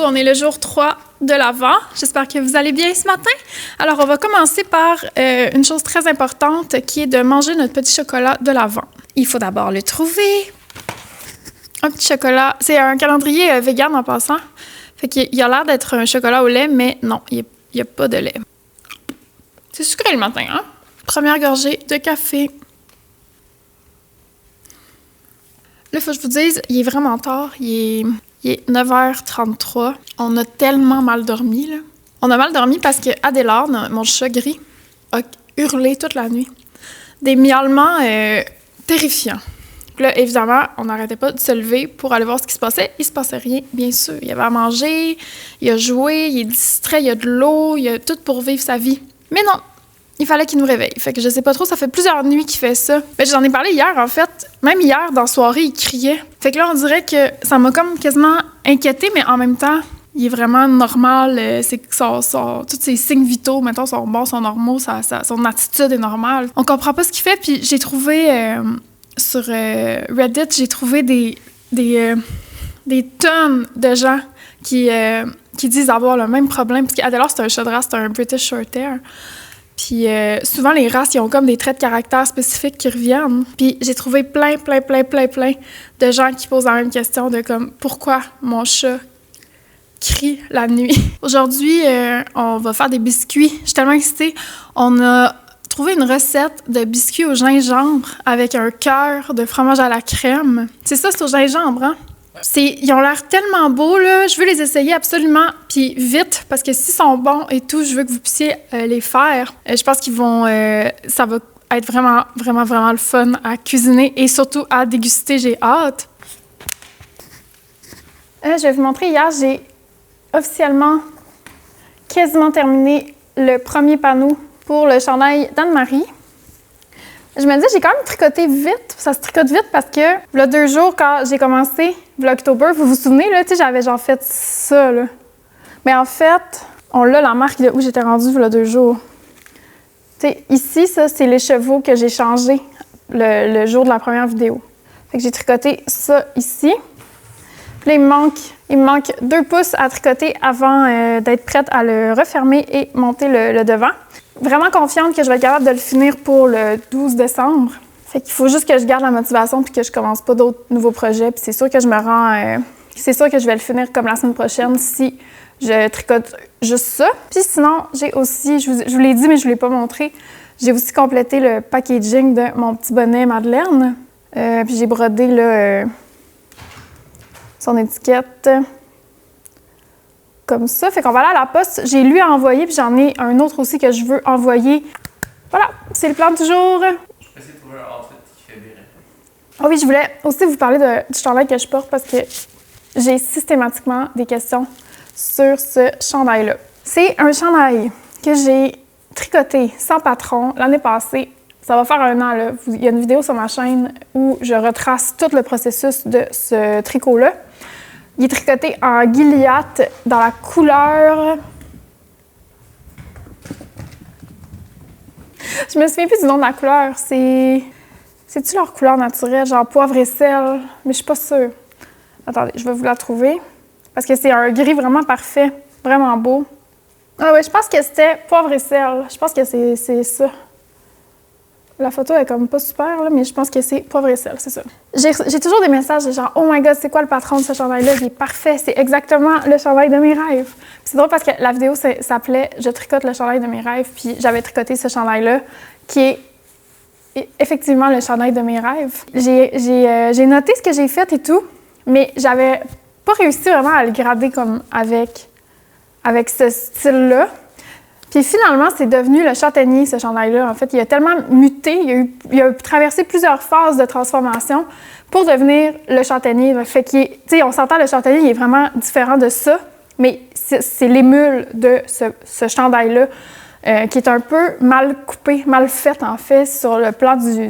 on est le jour 3 de l'Avent. J'espère que vous allez bien ce matin. Alors, on va commencer par une chose très importante qui est de manger notre petit chocolat de l'Avent. Il faut d'abord le trouver. Un petit chocolat. C'est un calendrier vegan en passant. Fait qu'il a l'air d'être un chocolat au lait, mais non, il n'y a pas de lait. C'est sucré le matin, hein? Première gorgée de café. Là, il faut que je vous dise, il est vraiment tard. Il est 9h33. On a tellement mal dormi, là. On a mal dormi parce que Adélard, mon chat gris, a hurlé toute la nuit. Des miaulements terrifiants. Puis là, évidemment, on n'arrêtait pas de se lever pour aller voir ce qui se passait. Il se passait rien, bien sûr. Il avait à manger, il a joué, il est distrait, il y a de l'eau, il a tout pour vivre sa vie. Mais non, il fallait qu'il nous réveille. Fait que je sais pas trop, ça fait plusieurs nuits qu'il fait ça. Ben, j'en ai parlé hier, en fait. Même hier, dans la soirée, il criait. Fait que là, on dirait que ça m'a comme quasiment inquiétée, mais en même temps, il est vraiment normal. Tous ses signes vitaux, mettons, sont bons, sont normaux, son attitude est normale. On comprend pas ce qu'il fait, puis j'ai trouvé... sur Reddit, j'ai trouvé des tonnes de gens qui disent avoir le même problème. Parce qu'Adélard, c'est un chat de race, c'est un British Shorthair. Puis souvent, les races, ils ont comme des traits de caractère spécifiques qui reviennent. Puis j'ai trouvé plein de gens qui posent la même question de comme « Pourquoi mon chat crie la nuit? » Aujourd'hui, on va faire des biscuits. Je suis tellement excitée. On a trouvé une recette de biscuits au gingembre avec un cœur de fromage à la crème. C'est ça, c'est au gingembre, hein? Ils ont l'air tellement beaux, là. Je veux les essayer absolument, puis vite, parce que s'ils sont bons et tout, je veux que vous puissiez les faire. Je pense qu'ils vont... ça va être vraiment le fun à cuisiner et surtout à déguster. J'ai hâte. Je vais vous montrer. Hier, j'ai officiellement quasiment terminé le premier panneau pour le chandail d'Anne-Marie. Je me dis, j'ai quand même tricoté vite. Ça se tricote vite parce que, il y a 2 jours, quand j'ai commencé Vlogtober, vous vous souvenez, là, tu sais, j'avais genre fait ça, là. Mais en fait, on l'a la marque de où j'étais rendue, il y a 2 jours. Tu sais, ici, ça, c'est les chevaux que j'ai changés le jour de la première vidéo. Fait que j'ai tricoté ça ici. Puis là, il me manque 2 pouces à tricoter avant d'être prête à le refermer et monter le devant. Vraiment confiante que je vais être capable de le finir pour le 12 décembre. Fait qu'il faut juste que je garde la motivation puis que je commence pas d'autres nouveaux projets. Puis c'est sûr que c'est sûr que je vais le finir comme la semaine prochaine si je tricote juste ça. Puis sinon, j'ai aussi, je vous l'ai dit mais je vous l'ai pas montré, j'ai aussi complété le packaging de mon petit bonnet Madeleine. Puis j'ai brodé là, son étiquette comme ça. Fait qu'on va aller à la poste. J'ai lui à envoyer, puis j'en ai un autre aussi que je veux envoyer. Voilà, c'est le plan du jour. Je vais essayer de trouver un outfit qui fait des rêves. Ah oui, je voulais aussi vous parler du chandail que je porte parce que j'ai systématiquement des questions sur ce chandail-là. C'est un chandail que j'ai tricoté sans patron l'année passée. Ça va faire 1 an, là. Il y a une vidéo sur ma chaîne où je retrace tout le processus de ce tricot-là. Il est tricoté en Gilliatt dans la couleur... Je me souviens plus du nom de la couleur. C'est-tu leur couleur naturelle? Genre poivre et sel? Mais je suis pas sûre. Attendez, je vais vous la trouver. Parce que c'est un gris vraiment parfait. Vraiment beau. Ah ouais, je pense que c'était poivre et sel. Je pense que c'est ça. La photo est comme pas super, là, mais je pense que c'est poivre et sel, c'est ça. J'ai toujours des messages de genre « Oh my God, c'est quoi le patron de ce chandail-là? Il est parfait, c'est exactement le chandail de mes rêves. » C'est drôle parce que la vidéo s'appelait « Je tricote le chandail de mes rêves », puis j'avais tricoté ce chandail-là, qui est effectivement le chandail de mes rêves. J'ai noté ce que j'ai fait et tout, mais j'avais pas réussi vraiment à le grader comme avec ce style-là. Puis finalement, c'est devenu le châtaignier, ce chandail-là. En fait, il a tellement muté, il a traversé plusieurs phases de transformation pour devenir le châtaignier. Fait qu'il est, tu sais, on s'entend, le châtaignier, il est vraiment différent de ça, mais c'est l'émule de ce chandail-là qui est un peu mal coupé, mal fait, en fait, sur le plan du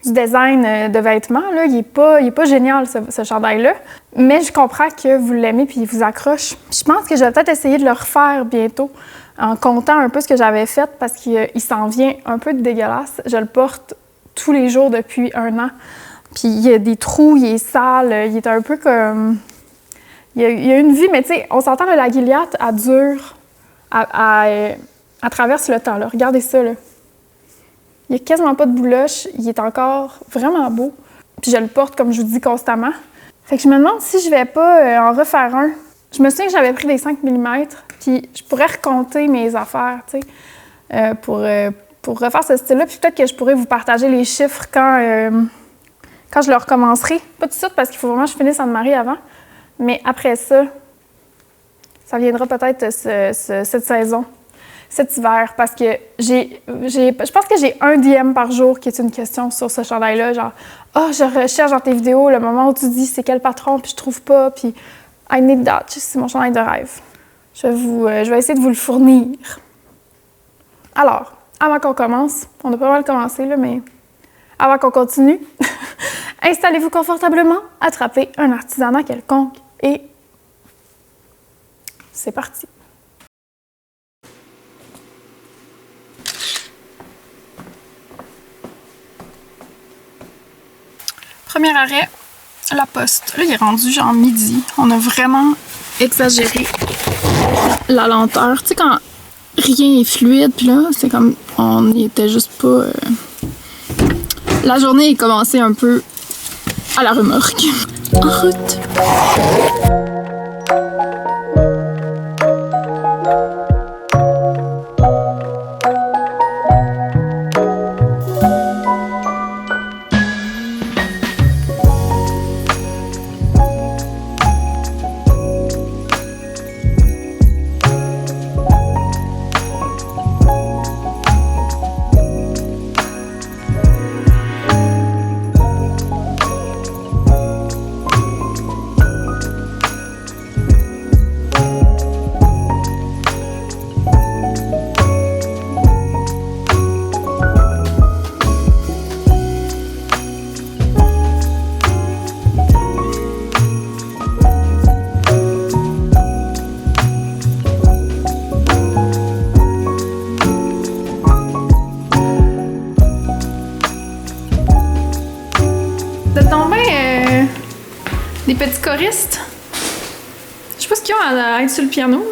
design de vêtements. Là. Il est pas génial, ce chandail-là. Mais je comprends que vous l'aimez puis il vous accroche. Je pense que je vais peut-être essayer de le refaire bientôt, en comptant un peu ce que j'avais fait parce qu'il s'en vient un peu de dégueulasse. Je le porte tous les jours depuis 1 an. Puis il y a des trous, il est sale, il est un peu comme... il y a une vie, mais tu sais, on s'entend, là, la Gilliatt, elle dure, elle traverse le temps, là. Regardez ça, là. Il n'y a quasiment pas de bouloche, il est encore vraiment beau. Puis je le porte, comme je vous dis, constamment. Fait que je me demande si je vais pas en refaire un. Je me souviens que j'avais pris des 5 mm, puis je pourrais recompter mes affaires, tu sais, pour refaire ce style-là. Puis peut-être que je pourrais vous partager les chiffres quand je le recommencerai. Pas tout de suite, parce qu'il faut vraiment que je finisse Anne-Marie avant. Mais après ça, ça viendra peut-être cette saison, cet hiver, parce que je pense que j'ai un DM par jour qui est une question sur ce chandail-là, genre « Ah, je recherche dans tes vidéos le moment où tu dis c'est quel patron, puis je trouve pas, puis I need that, c'est mon chandail de rêve. » Je vais essayer de vous le fournir. Alors, avant qu'on commence, on a pas mal commencé, là, mais avant qu'on continue, installez-vous confortablement, attrapez un artisanat quelconque et c'est parti. Premier arrêt, la poste. Là, il est rendu genre midi. On a vraiment exagéré la lenteur. Tu sais, quand rien est fluide, puis là, c'est comme on n'y était juste pas. La journée est commencée un peu à la remorque. En route. Des petits choristes. Je sais pas ce qu'ils ont à être sur le piano.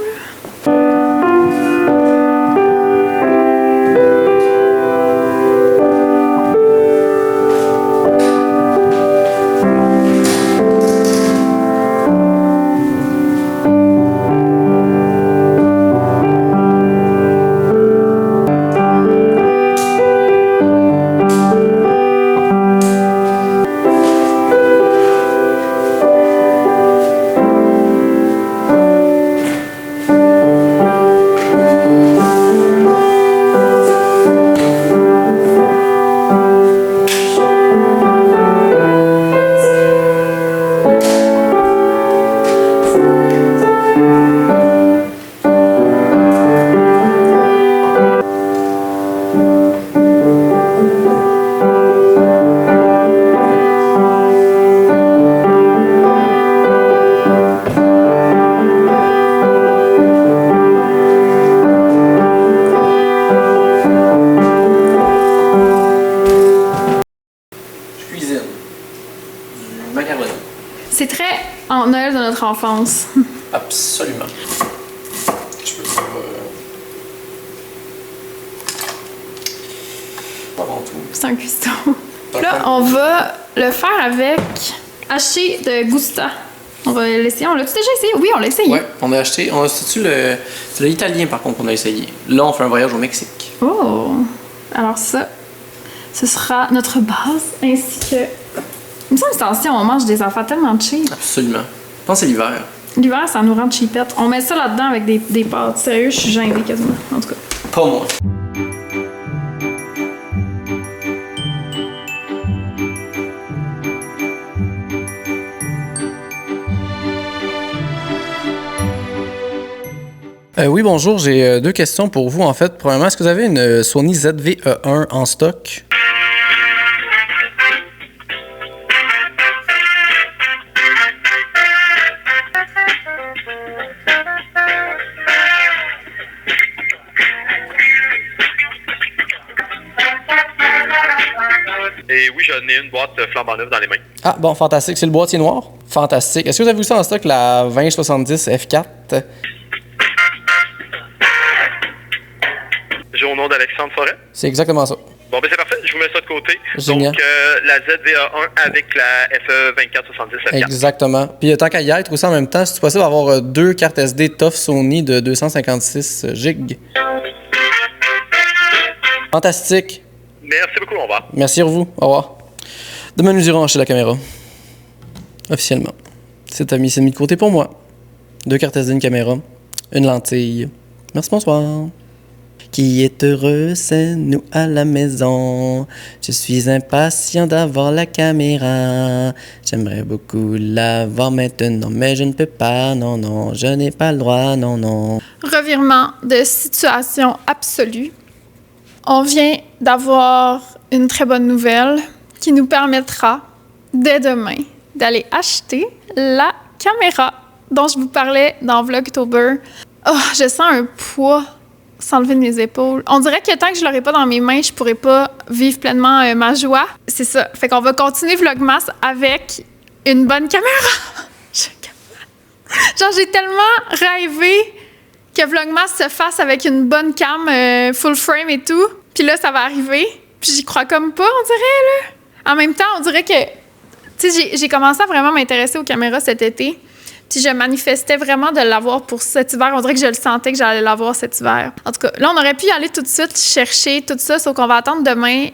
C'est très en Noël de notre enfance. Absolument. Je peux faire. Pas avant tout. C'est un cuistot. Là, on va le faire avec haché de Gusta. On va l'essayer. On l'a-tu déjà essayé? Oui, on l'a essayé. Ouais, on a acheté. C'est l'italien par contre qu'on a essayé. Là, on fait un voyage au Mexique. Oh! Alors ça, ce sera notre base ainsi que. Il me semble que c'est ancien, on mange des affaires tellement cheap. Absolument. Je pense que c'est l'hiver. L'hiver, ça nous rend cheapette. On met ça là-dedans avec des pâtes. Sérieux, je suis gênée quasiment. En tout cas. Pas moi. Oui, bonjour. J'ai deux questions pour vous, en fait. Premièrement, est-ce que vous avez une Sony ZV-E1 en stock? Et oui, j'en ai une boîte flambant neuve dans les mains. Ah, bon, fantastique. C'est le boîtier noir? Fantastique. Est-ce que vous avez aussi en stock la 2070 F4? J'ai au nom d'Alexandre Forêt. C'est exactement ça. Bon, ben c'est parfait, je vous mets ça de côté. Génial. Donc, la ZVA1 avec la FE2470 F4. Exactement. Puis tant qu'à y être aussi en même temps, si c'est possible d'avoir 2 cartes SD TOF Sony de 256 GB. Fantastique. Merci beaucoup, au revoir. Merci à vous. Au revoir. Demain, nous irons acheter la caméra. Officiellement. C'est mis de côté pour moi. 2 cartes SD, une caméra, une lentille. Merci, bonsoir. Qui est heureux, c'est nous à la maison. Je suis impatient d'avoir la caméra. J'aimerais beaucoup l'avoir maintenant, mais je ne peux pas. Non, non, je n'ai pas le droit. Non, non. Revirement de situation absolue. On vient d'avoir une très bonne nouvelle qui nous permettra, dès demain, d'aller acheter la caméra dont je vous parlais dans Vlogtober. Oh, je sens un poids s'enlever de mes épaules. On dirait que tant que je l'aurai pas dans mes mains, je pourrai pas vivre pleinement ma joie. C'est ça. Fait qu'on va continuer Vlogmas avec une bonne caméra. Genre, j'ai tellement rêvé que Vlogmas se fasse avec une bonne cam full frame et tout. Puis là, ça va arriver. Puis j'y crois comme pas, on dirait, là. En même temps, on dirait que... Tu sais, j'ai commencé à vraiment m'intéresser aux caméras cet été. Puis je manifestais vraiment de l'avoir pour cet hiver. On dirait que je le sentais que j'allais l'avoir cet hiver. En tout cas, là, on aurait pu y aller tout de suite chercher tout ça, sauf qu'on va attendre demain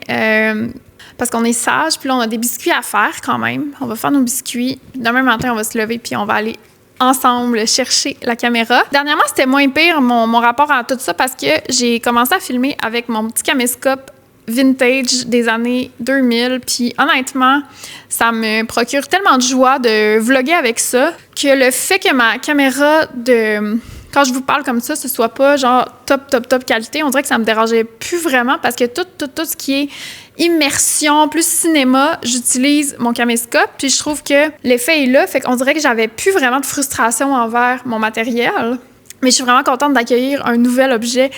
parce qu'on est sage. Puis là, on a des biscuits à faire quand même. On va faire nos biscuits. Demain matin, on va se lever puis on va aller ensemble chercher la caméra. Dernièrement, c'était moins pire mon rapport à tout ça parce que j'ai commencé à filmer avec mon petit caméscope vintage des années 2000. Puis honnêtement, ça me procure tellement de joie de vlogger avec ça que le fait que ma caméra de... Quand je vous parle comme ça, ce soit pas genre top qualité, on dirait que ça me dérangeait plus vraiment parce que tout ce qui est immersion, plus cinéma, j'utilise mon caméscope. Puis je trouve que l'effet est là, fait qu'on dirait que j'avais plus vraiment de frustration envers mon matériel. Mais je suis vraiment contente d'accueillir un nouvel objet.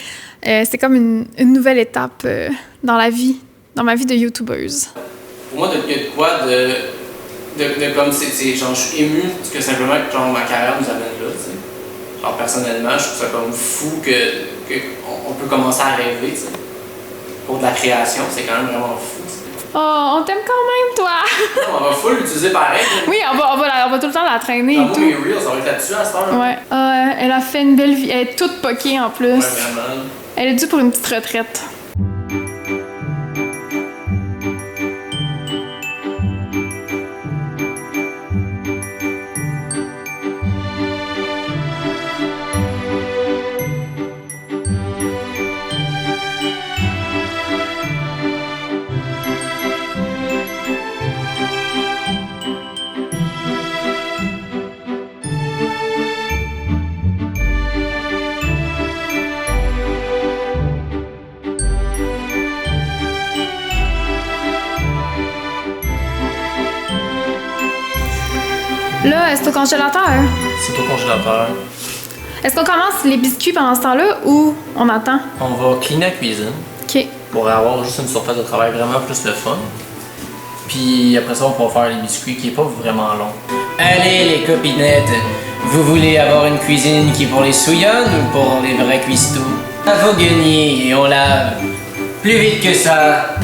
C'est comme une nouvelle étape dans ma vie de youtubeuse. Pour moi, il y a de quoi de comme c'est genre, je suis ému parce que simplement que genre, ma carrière nous amène là, tu sais. Genre, personnellement, je trouve ça comme fou qu'on peut commencer à rêver, tu sais. Pour de la création, c'est quand même vraiment fou, tu sais. Oh, on t'aime quand même, toi! On va full l'utiliser pareil. Oui, on va tout le temps la traîner et tout. Mes reels, ça va être là-dessus à cette heure. Ouais. Elle a fait une belle vie. Elle est toute poquée en plus. Ouais, vraiment. Elle est due pour une petite retraite. Là, c'est au congélateur. C'est au congélateur. Est-ce qu'on commence les biscuits pendant ce temps-là ou on attend? On va cleaner la cuisine. OK. Pour avoir juste une surface de travail vraiment plus le fun. Puis après ça, on pourra faire les biscuits qui est pas vraiment long. Allez les copinettes, vous voulez avoir une cuisine qui est pour les souillonnes ou pour les vrais cuistots? À vos guenilles et on lave. Plus vite que ça.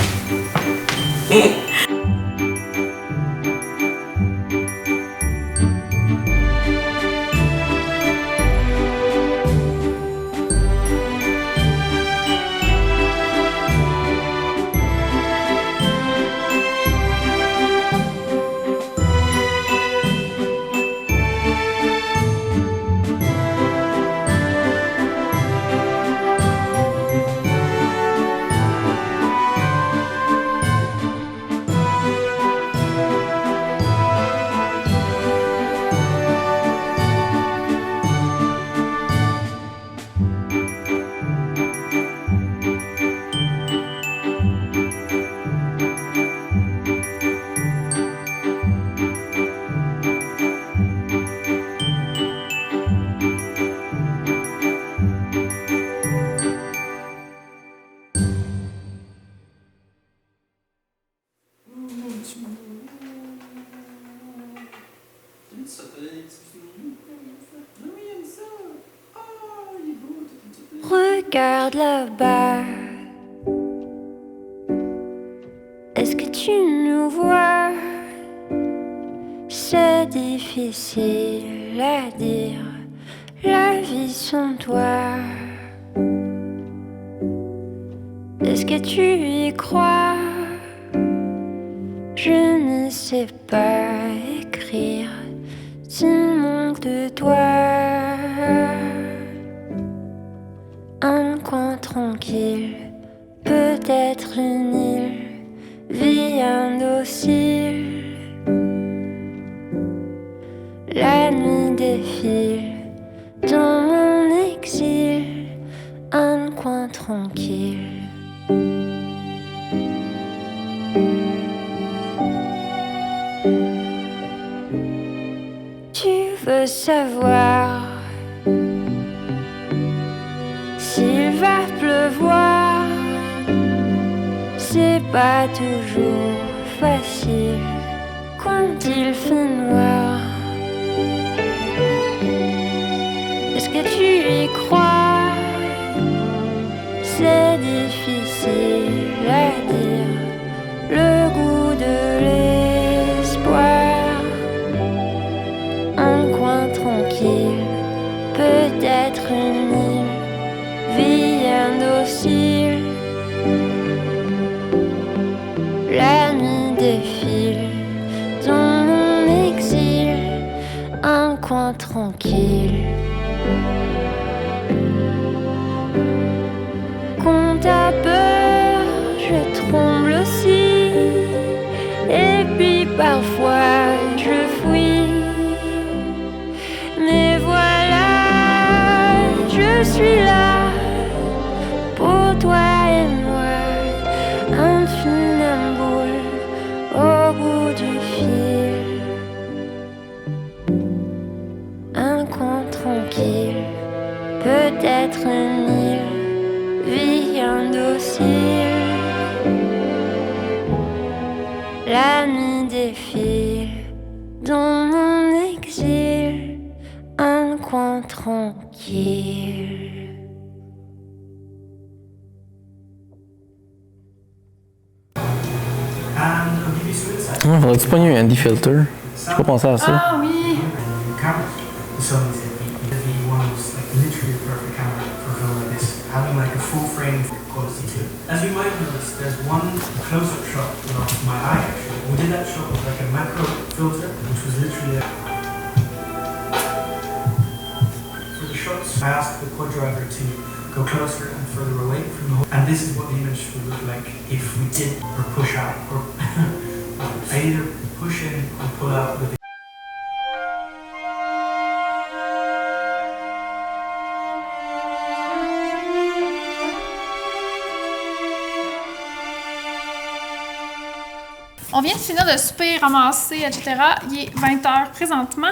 regarde là-bas. Est-ce que tu nous vois? C'est difficile à dire, la vie sans toi. Est-ce que tu y crois? Je ne sais pas écrire s'il manque de toi. Un coin tranquille, peut-être une île, vie indocile. La nuit défile dans mon exil, un coin tranquille. Tu veux savoir s'il va pleuvoir? C'est pas toujours facile quand il fait noir. Est-ce que tu y crois? C'est difficile à dire, le goût de l'espoir. Un coin tranquille, peut-être une île, vie indocile. La nuit défile dans mon exil, un coin tranquille. Quand t'as peur, je tremble aussi. Et puis parfois je fuis. Mais voilà, je suis là pour toi et moi. Un funambule au bout du fil. Un coin tranquille, peut-être une île, vie indocile. La nuit défile dans mon exil, un coin tranquille. Faudrait-tu pogner un Andy Filter? J'ai pas pensé à ça. Ah oui! So the V1 was like literally the perfect camera for a film like this, having like a full frame quality to it. As you might notice, there's one close-up shot of my eye actually. We did that shot with like a macro filter, which was literally for the shots, I asked the quad driver to go closer and further away from the hole. And this is what the image would look like if we did or push out or I either push in or pull out with On vient de finir de souper, ramasser, etc. Il est 20h présentement.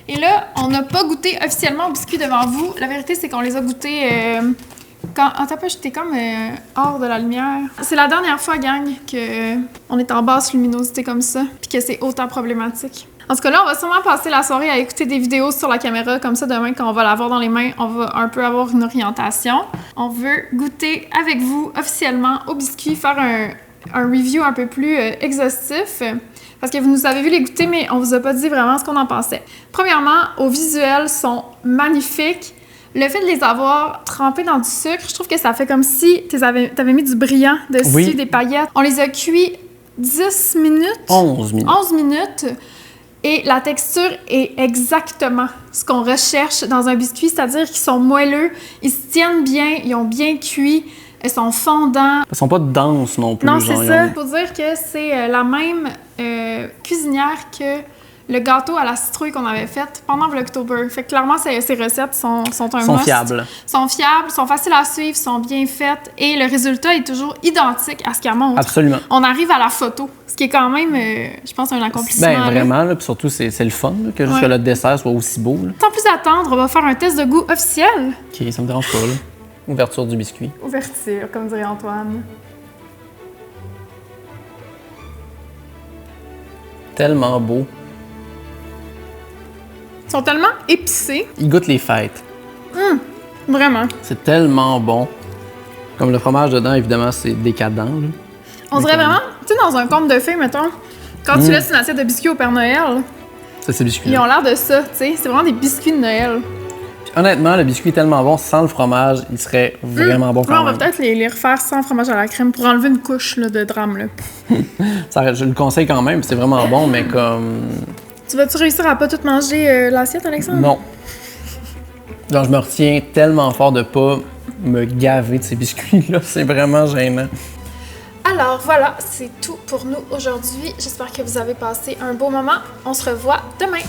Et là, on n'a pas goûté officiellement aux biscuits devant vous. La vérité, c'est qu'on les a goûtés quand... En tapant, j'étais comme hors de la lumière. C'est la dernière fois, gang, qu'on est en basse luminosité comme ça, puis que c'est autant problématique. En tout cas, là, on va sûrement passer la soirée à écouter des vidéos sur la caméra. Comme ça, demain, quand on va l'avoir dans les mains, on va un peu avoir une orientation. On veut goûter avec vous officiellement aux biscuits, faire un review un peu plus exhaustif, parce que vous nous avez vu les goûter, mais on vous a pas dit vraiment ce qu'on en pensait. Premièrement, au visuel, sont magnifiques. Le fait de les avoir trempés dans du sucre, je trouve que ça fait comme si t'avais mis du brillant dessus, oui. Des paillettes. On les a cuits 10 minutes. 11 minutes. 11 minutes. Et la texture est exactement ce qu'on recherche dans un biscuit, c'est-à-dire qu'ils sont moelleux, ils se tiennent bien, ils ont bien cuit. Ils sont fondants. Ils sont pas denses non plus. Non, genre, c'est ça. Il faut dire que c'est la même cuisinière que le gâteau à la citrouille qu'on avait fait pendant Vlogtober. Fait que clairement, ces recettes sont un sont must. fiables. Sont fiables, sont faciles à suivre, sont bien faites et le résultat est toujours identique à ce qu'elle montre. Absolument. On arrive à la photo, ce qui est quand même, je pense, un accomplissement. Ben vraiment, là, puis surtout, c'est le fun là, que juste que le dessert soit aussi beau. Là. Sans plus attendre, on va faire un test de goût officiel. OK, ça me dérange pas, là. Ouverture du biscuit. Ouverture, comme dirait Antoine. Tellement beau. Ils sont tellement épicés. Ils goûtent les fêtes. Vraiment. C'est tellement bon. Comme le fromage dedans, évidemment, c'est décadent. Là. On dirait vraiment, tu sais, dans un conte de fées, mettons, quand tu laisses une assiette de biscuits au Père Noël, Ça, c'est biscuit. ils ont l'air de ça, tu sais. C'est vraiment des biscuits de Noël. Puis, honnêtement, le biscuit est tellement bon, sans le fromage, il serait vraiment bon Là, quand on va même. peut-être les refaire sans fromage à la crème pour enlever une couche là, de drame. Là. Ça, je le conseille quand même, c'est vraiment bon, mais comme... Tu vas-tu réussir à pas tout manger l'assiette, Alexandre? Non. Genre, je me retiens tellement fort de pas me gaver de ces biscuits-là. C'est vraiment gênant. Alors voilà, c'est tout pour nous aujourd'hui. J'espère que vous avez passé un beau moment. On se revoit demain.